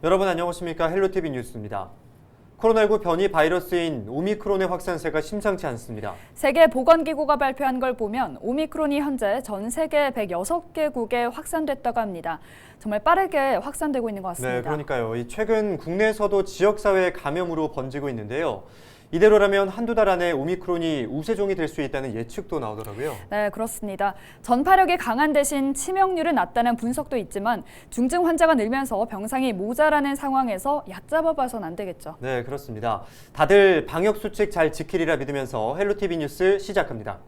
여러분 안녕하십니까? 헬로티비 뉴스입니다. 코로나19 변이 바이러스인 오미크론의 확산세가 심상치 않습니다. 세계보건기구가 발표한 걸 보면 오미크론이 현재 전 세계 106개국에 확산됐다고 합니다. 정말 빠르게 확산되고 있는 것 같습니다. 네, 그러니까요. 최근 국내에서도 지역사회 감염으로 번지고 있는데요. 이대로라면 한두 달 안에 오미크론이 우세종이 될 수 있다는 예측도 나오더라고요. 네, 그렇습니다. 전파력이 강한 대신 치명률은 낮다는 분석도 있지만 중증 환자가 늘면서 병상이 모자라는 상황에서 얕잡아 봐선 안 되겠죠. 네, 그렇습니다. 다들 방역수칙 잘 지키리라 믿으면서 헬로티비 뉴스 시작합니다.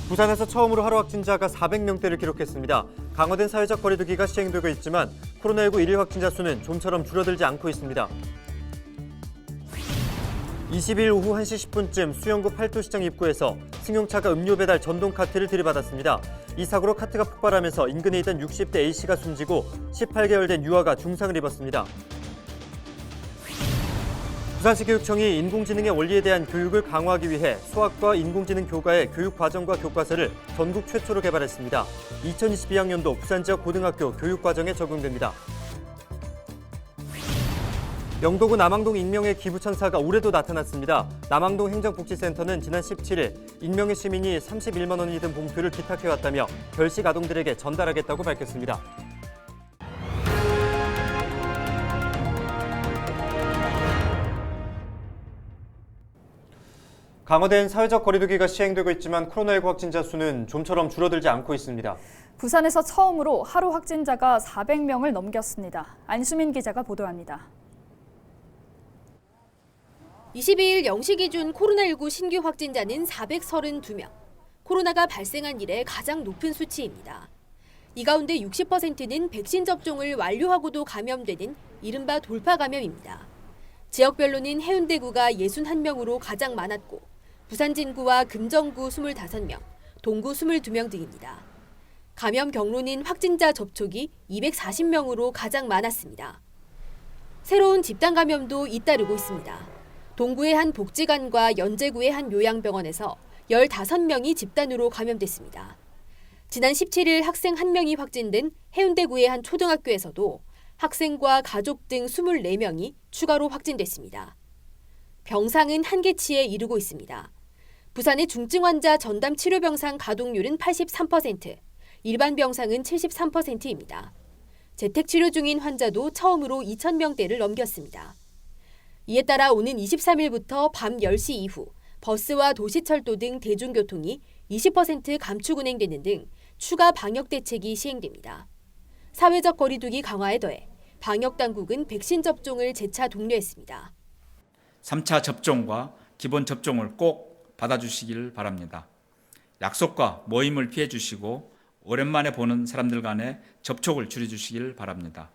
부산에서 처음으로 하루 확진자가 400명대를 기록했습니다. 강화된 사회적 거리두기가 시행되고 있지만 코로나19 일일 확진자 수는 좀처럼 줄어들지 않고 있습니다. 20일 오후 1시 10분쯤 수영구 팔도시장 입구에서 승용차가 음료 배달 전동 카트를 들이받았습니다. 이 사고로 카트가 폭발하면서 인근에 있던 60대 A씨가 숨지고 18개월 된 유아가 중상을 입었습니다. 부산시 교육청이 인공지능의 원리에 대한 교육을 강화하기 위해 수학과 인공지능 교과의 교육과정과 교과서를 전국 최초로 개발했습니다. 2022학년도 부산 지역 고등학교 교육과정에 적용됩니다. 영도구 남항동 익명의 기부천사가 올해도 나타났습니다. 남항동 행정복지센터는 지난 17일 익명의 시민이 31만 원이 든 봉투를 기탁해왔다며 결식 아동들에게 전달하겠다고 밝혔습니다. 강화된 사회적 거리두기가 시행되고 있지만 코로나19 확진자 수는 좀처럼 줄어들지 않고 있습니다. 부산에서 처음으로 하루 확진자가 400명을 넘겼습니다. 안수민 기자가 보도합니다. 22일 0시 기준 코로나19 신규 확진자는 432명. 코로나가 발생한 이래 가장 높은 수치입니다. 이 가운데 60%는 백신 접종을 완료하고도 감염되는 이른바 돌파 감염입니다. 지역별로는 해운대구가 61명으로 가장 많았고 부산 진구와 금정구 25명, 동구 22명 등입니다. 감염 경로는 확진자 접촉이 240명으로 가장 많았습니다. 새로운 집단 감염도 잇따르고 있습니다. 동구의 한 복지관과 연제구의 한 요양병원에서 15명이 집단으로 감염됐습니다. 지난 17일 학생 1명이 확진된 해운대구의 한 초등학교에서도 학생과 가족 등 24명이 추가로 확진됐습니다. 병상은 한계치에 이르고 있습니다. 부산의 중증 환자 전담 치료 병상 가동률은 83%, 일반 병상은 73%입니다. 재택 치료 중인 환자도 처음으로 2,000명대를 넘겼습니다. 이에 따라 오는 23일부터 밤 10시 이후 버스와 도시철도 등 대중교통이 20% 감축 운행되는 등 추가 방역 대책이 시행됩니다. 사회적 거리두기 강화에 더해 방역당국은 백신 접종을 재차 독려했습니다. 3차 접종과 기본 접종을 꼭 받아주시길 바랍니다. 약속과 모임을 피해 주시고 오랜만에 보는 사람들 간의 접촉을 줄여주시길 바랍니다.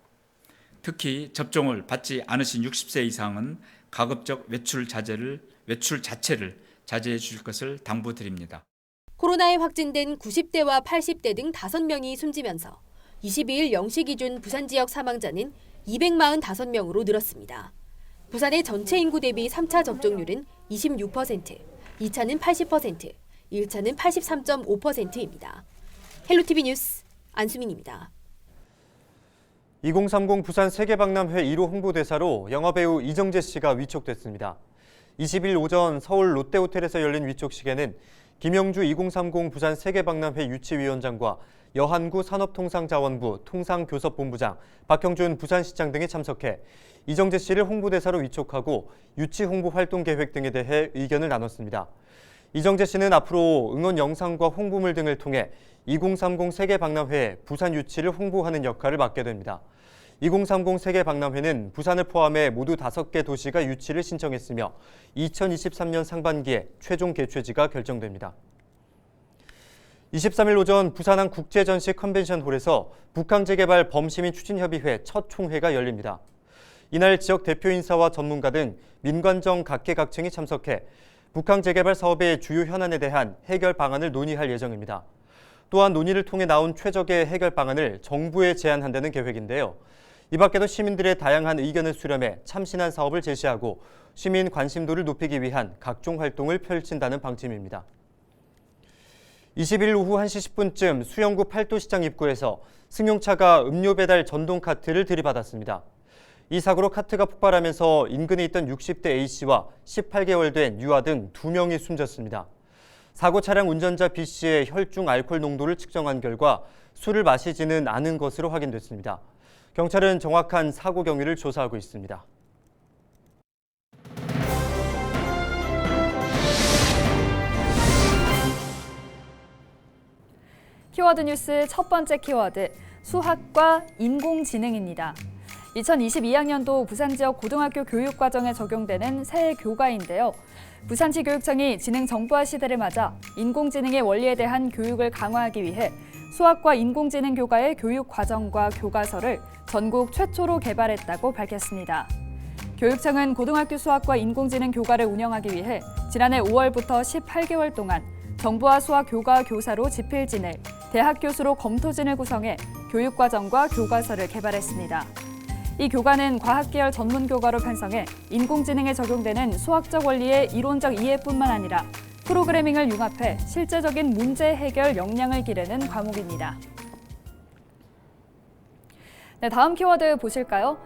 특히 접종을 받지 않으신 60세 이상은 가급적 외출 자체를 자제해 주실 것을 당부드립니다. 코로나에 확진된 90대와 80대 등 5명이 숨지면서 22일 0시 기준 부산 지역 사망자는 245명으로 늘었습니다. 부산의 전체 인구 대비 3차 접종률은 26%, 2차는 80%, 1차는 83.5%입니다. 헬로티비 뉴스 안수민입니다. 2030 부산 세계박람회 1호 홍보대사로 영화배우 이정재 씨가 위촉됐습니다. 20일 오전 서울 롯데호텔에서 열린 위촉식에는 김영주 2030 부산 세계박람회 유치위원장과 여한구 산업통상자원부 통상교섭본부장, 박형준 부산시장 등이 참석해 이정재 씨를 홍보대사로 위촉하고 유치 홍보 활동 계획 등에 대해 의견을 나눴습니다. 이정재 씨는 앞으로 응원 영상과 홍보물 등을 통해 2030 세계박람회 부산 유치를 홍보하는 역할을 맡게 됩니다. 2030 세계박람회는 부산을 포함해 모두 5개 도시가 유치를 신청했으며 2023년 상반기에 최종 개최지가 결정됩니다. 23일 오전 부산항 국제전시 컨벤션홀에서 북항재개발 범시민 추진협의회 첫 총회가 열립니다. 이날 지역 대표 인사와 전문가 등 민관정 각계각층이 참석해 북항재개발 사업의 주요 현안에 대한 해결 방안을 논의할 예정입니다. 또한 논의를 통해 나온 최적의 해결 방안을 정부에 제안한다는 계획인데요. 이 밖에도 시민들의 다양한 의견을 수렴해 참신한 사업을 제시하고 시민 관심도를 높이기 위한 각종 활동을 펼친다는 방침입니다. 20일 오후 1시 10분쯤 수영구 팔도시장 입구에서 승용차가 음료 배달 전동 카트를 들이받았습니다. 이 사고로 카트가 폭발하면서 인근에 있던 60대 A씨와 18개월 된 유아 등 2명이 숨졌습니다. 사고 차량 운전자 B씨의 혈중 알코올 농도를 측정한 결과 술을 마시지는 않은 것으로 확인됐습니다. 경찰은 정확한 사고 경위를 조사하고 있습니다. 키워드 뉴스 첫 번째 키워드, 수학과 인공지능입니다. 2022학년도 부산 지역 고등학교 교육과정에 적용되는 새 교과인데요. 부산시 교육청이 지능 정보화 시대를 맞아 인공지능의 원리에 대한 교육을 강화하기 위해 수학과 인공지능 교과의 교육 과정과 교과서를 전국 최초로 개발했다고 밝혔습니다. 교육청은 고등학교 수학과 인공지능 교과를 운영하기 위해 지난해 5월부터 18개월 동안 정보화 수학 교과 교사로 지필진을, 대학 교수로 검토진을 구성해 교육과정과 교과서를 개발했습니다. 이 교과는 과학계열 전문 교과로 편성해 인공지능에 적용되는 수학적 원리의 이론적 이해뿐만 아니라 프로그래밍을 융합해 실제적인 문제 해결 역량을 기르는 과목입니다. 네, 다음 키워드 보실까요?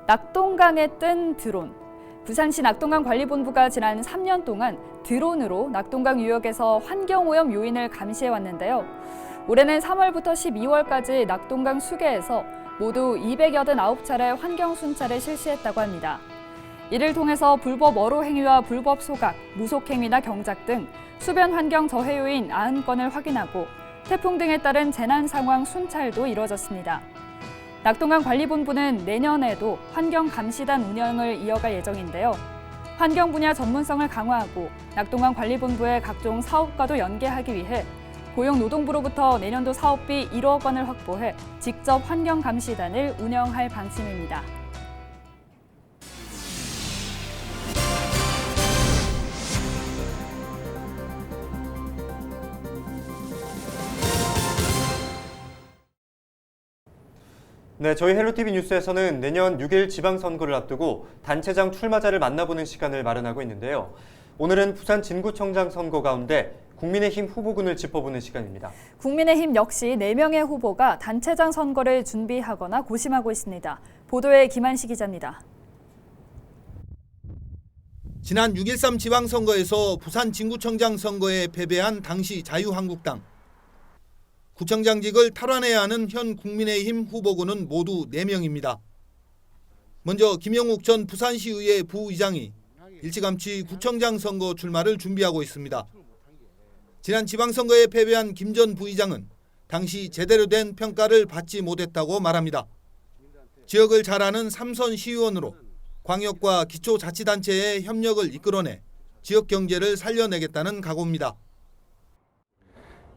낙동강에 뜬 드론. 부산시 낙동강관리본부가 지난 3년 동안 드론으로 낙동강 유역에서 환경오염 요인을 감시해 왔는데요. 올해는 3월부터 12월까지 낙동강 수계에서 모두 289차례 환경순찰을 실시했다고 합니다. 이를 통해서 불법 어로 행위와 불법 소각, 무속 행위나 경작 등 수변 환경 저해 요인 90건을 확인하고 태풍 등에 따른 재난 상황 순찰도 이루어졌습니다. 낙동강 관리본부는 내년에도 환경 감시단 운영을 이어갈 예정인데요. 환경 분야 전문성을 강화하고 낙동강 관리본부의 각종 사업과도 연계하기 위해 고용노동부로부터 내년도 사업비 1억 원을 확보해 직접 환경감시단을 운영할 방침입니다. 네, 저희 헬로티비 뉴스에서는 내년 6일 지방선거를 앞두고 단체장 출마자를 만나보는 시간을 마련하고 있는데요. 오늘은 부산 진구청장 선거 가운데 국민의힘 후보군을 짚어보는 시간입니다. 국민의힘 역시 4명의 후보가 단체장 선거를 준비하거나 고심하고 있습니다. 보도에 김한식 기자입니다. 지난 6.13 지방선거에서 부산 진구청장 선거에 패배한 당시 자유한국당. 구청장직을 탈환해야 하는 현 국민의힘 후보군은 모두 4명입니다. 먼저 김영욱 전 부산시의회 부의장이 일찌감치 구청장 선거 출마를 준비하고 있습니다. 지난 지방선거에 패배한 김 전 부의장은 당시 제대로 된 평가를 받지 못했다고 말합니다. 지역을 잘 아는 삼선 시의원으로 광역과 기초자치단체의 협력을 이끌어내 지역 경제를 살려내겠다는 각오입니다.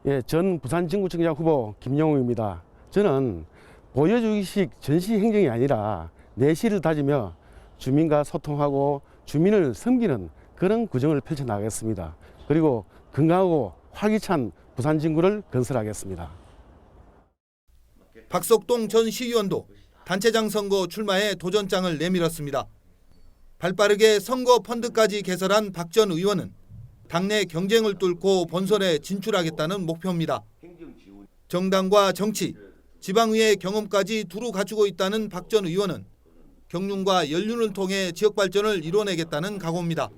예, 전 부산 진구청장 후보 김영욱입니다. 저는 보여주기식 전시 행정이 아니라 내실을 다지며 주민과 소통하고 주민을 섬기는 그런 구정을 펼쳐나가겠습니다. 그리고 건강하고 활기찬 부산 진구를 건설하겠습니다. 박석동 전 시의원도 단체장 선거 출마에 도전장을 내밀었습니다. 발빠르게 선거 펀드까지 개설한 박 전 의원은 당내 경쟁을 뚫고 본선에 진출하겠다는 목표입니다. 정당과 정치, 지방의회 경험까지 두루 갖추고 있다는 박 전 의원은 경륜과 연륜을 통해 지역 발전을 이뤄내겠다는 각오입니다.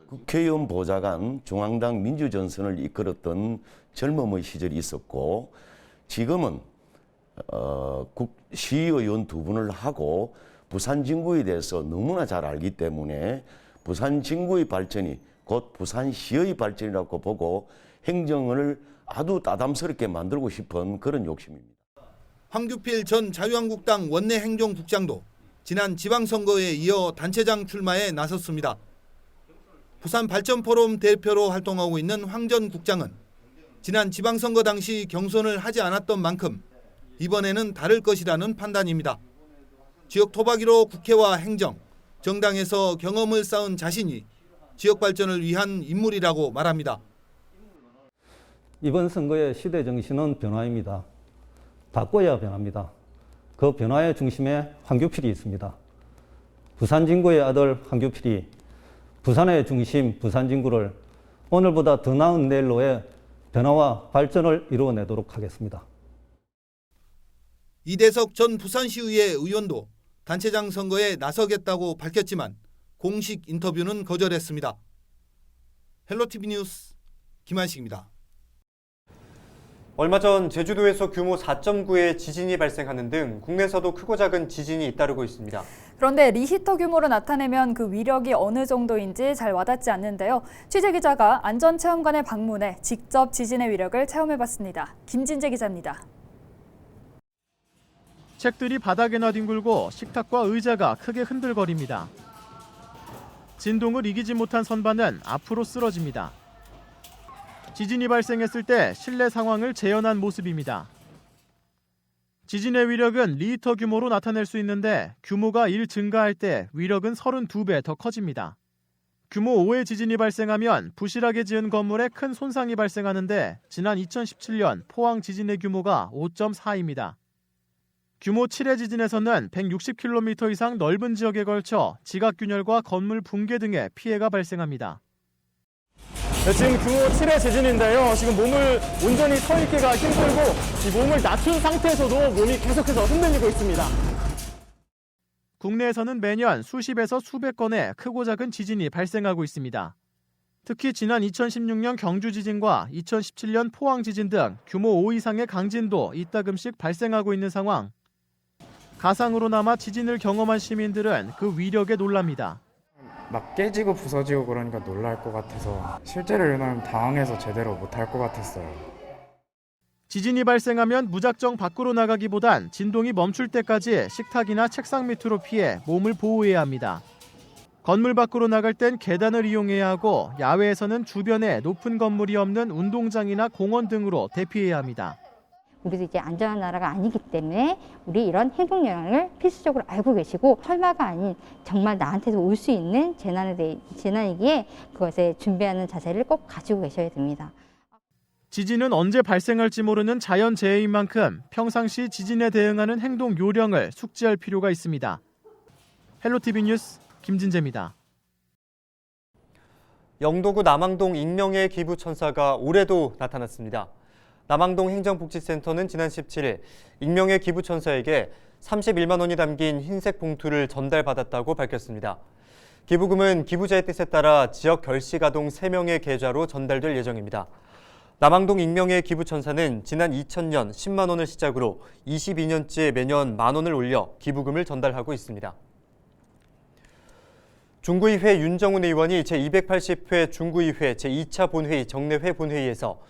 국회의원 보좌관 중앙당 민주전선을 이끌었던 젊음의 시절이 있었고 지금은 시의원 2분을 하고 부산 진구에 대해서 너무나 잘 알기 때문에 부산 진구의 발전이 곧 부산시의 발전이라고 보고 행정을 아주 따담스럽게 만들고 싶은 그런 욕심입니다. 황규필 전 자유한국당 원내행정국장도 지난 지방선거에 이어 단체장 출마에 나섰습니다. 부산 발전포럼 대표로 활동하고 있는 황 전 국장은 지난 지방선거 당시 경선을 하지 않았던 만큼 이번에는 다를 것이라는 판단입니다. 지역 토박이로 국회와 행정, 정당에서 경험을 쌓은 자신이 지역 발전을 위한 인물이라고 말합니다. 이번 선거의 시대 정신은 변화입니다. 바꿔야 변합니다. 그 변화의 중심에 황교필이 있습니다. 부산 진구의 아들 황교필이 부산의 중심 부산 진구를 오늘보다 더 나은 내일로의 변화와 발전을 이루어내도록 하겠습니다. 이대석 전 부산시의회 의원도 단체장 선거에 나서겠다고 밝혔지만 공식 인터뷰는 거절했습니다. 헬로티비 뉴스 김한식입니다. 얼마 전 제주도에서 규모 4.9의 지진이 발생하는 등 국내에서도 크고 작은 지진이 잇따르고 있습니다. 그런데 리히터 규모로 나타내면 그 위력이 어느 정도인지 잘 와닿지 않는데요. 취재기자가 안전체험관에 방문해 직접 지진의 위력을 체험해봤습니다. 김진재 기자입니다. 책들이 바닥에나 뒹굴고 식탁과 의자가 크게 흔들거립니다. 진동을 이기지 못한 선반은 앞으로 쓰러집니다. 지진이 발생했을 때 실내 상황을 재현한 모습입니다. 지진의 위력은 리히터 규모로 나타낼 수 있는데 규모가 1 증가할 때 위력은 32배 더 커집니다. 규모 5의 지진이 발생하면 부실하게 지은 건물에 큰 손상이 발생하는데 지난 2017년 포항 지진의 규모가 5.4입니다. 규모 7의 지진에서는 160km 이상 넓은 지역에 걸쳐 지각균열과 건물 붕괴 등의 피해가 발생합니다. 네, 지금 규모 7의 지진인데요. 지금 몸을 온전히 서 있기가 힘들고 이 몸을 낮춘 상태에서도 몸이 계속해서 흔들리고 있습니다. 국내에서는 매년 수십에서 수백 건의 크고 작은 지진이 발생하고 있습니다. 특히 지난 2016년 경주 지진과 2017년 포항 지진 등 규모 5 이상의 강진도 이따금씩 발생하고 있는 상황. 가상으로나마 지진을 경험한 시민들은 그 위력에 놀랍니다. 막 깨지고 부서지고 그러니까 놀랄 것 같아서 실제로 일어나면 당황해서 제대로 못할 것 같았어요. 지진이 발생하면 무작정 밖으로 나가기보단 진동이 멈출 때까지 식탁이나 책상 밑으로 피해 몸을 보호해야 합니다. 건물 밖으로 나갈 땐 계단을 이용해야 하고 야외에서는 주변에 높은 건물이 없는 운동장이나 공원 등으로 대피해야 합니다. 우리도 이제 안전한 나라가 아니기 때문에 우리 이런 행동 영향을 필수적으로 알고 계시고 설마가 아닌 정말 나한테도 올 수 있는 재난이기에 그것에 준비하는 자세를 꼭 가지고 계셔야 됩니다. 지진은 언제 발생할지 모르는 자연재해인 만큼 평상시 지진에 대응하는 행동 요령을 숙지할 필요가 있습니다. 헬로티비 뉴스 김진재입니다. 영도구 남항동 익명의 기부천사가 올해도 나타났습니다. 남항동 행정복지센터는 지난 17일 익명의 기부천사에게 31만 원이 담긴 흰색 봉투를 전달받았다고 밝혔습니다. 기부금은 기부자의 뜻에 따라 지역 결식아동 3명의 계좌로 전달될 예정입니다. 남항동 익명의 기부천사는 지난 2000년 10만 원을 시작으로 22년째 매년 만 원을 올려 기부금을 전달하고 있습니다. 중구의회 윤정훈 의원이 제280회 중구의회 제2차 본회의 정례회 본회의에서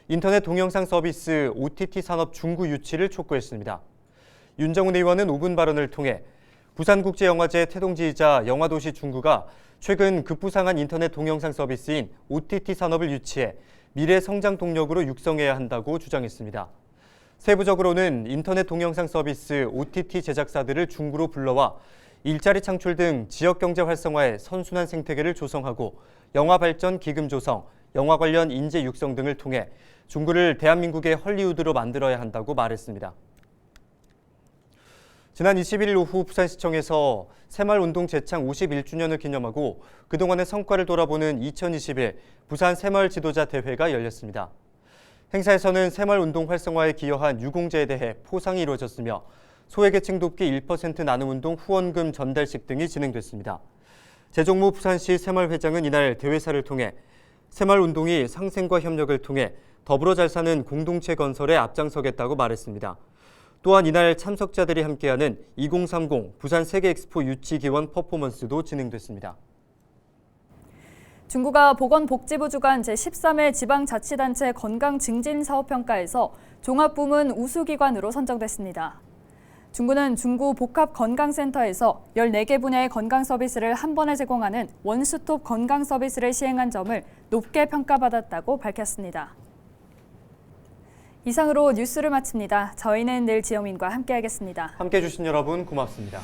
인터넷 동영상 서비스 OTT 산업 중구 유치를 촉구했습니다. 윤정훈 의원은 5분 발언을 통해 부산국제영화제 태동지이자 영화도시 중구가 최근 급부상한 인터넷 동영상 서비스인 OTT 산업을 유치해 미래 성장 동력으로 육성해야 한다고 주장했습니다. 세부적으로는 인터넷 동영상 서비스 OTT 제작사들을 중구로 불러와 일자리 창출 등 지역경제 활성화에 선순환 생태계를 조성하고 영화 발전 기금 조성, 영화 관련 인재 육성 등을 통해 중구를 대한민국의 헐리우드로 만들어야 한다고 말했습니다. 지난 21일 오후 부산시청에서 새마을운동 제창 51주년을 기념하고 그동안의 성과를 돌아보는 2021 부산 새마을 지도자 대회가 열렸습니다. 행사에서는 새마을운동 활성화에 기여한 유공자에 대해 포상이 이루어졌으며 소외계층 돕기 1% 나눔운동 후원금 전달식 등이 진행됐습니다. 재종무 부산시 새마을회장은 이날 대회사를 통해 새마을운동이 상생과 협력을 통해 더불어 잘 사는 공동체 건설에 앞장서겠다고 말했습니다. 또한 이날 참석자들이 함께하는 2030 부산 세계엑스포 유치 기원 퍼포먼스도 진행됐습니다. 중구가 보건복지부 주관 제13회 지방자치단체 건강증진사업평가에서 종합부문 우수기관으로 선정됐습니다. 중구는 중구 복합건강센터에서 14개 분야의 건강서비스를 한 번에 제공하는 원스톱 건강서비스를 시행한 점을 높게 평가받았다고 밝혔습니다. 이상으로 뉴스를 마칩니다. 저희는 내일 지영민과 함께하겠습니다. 함께해 주신 여러분 고맙습니다.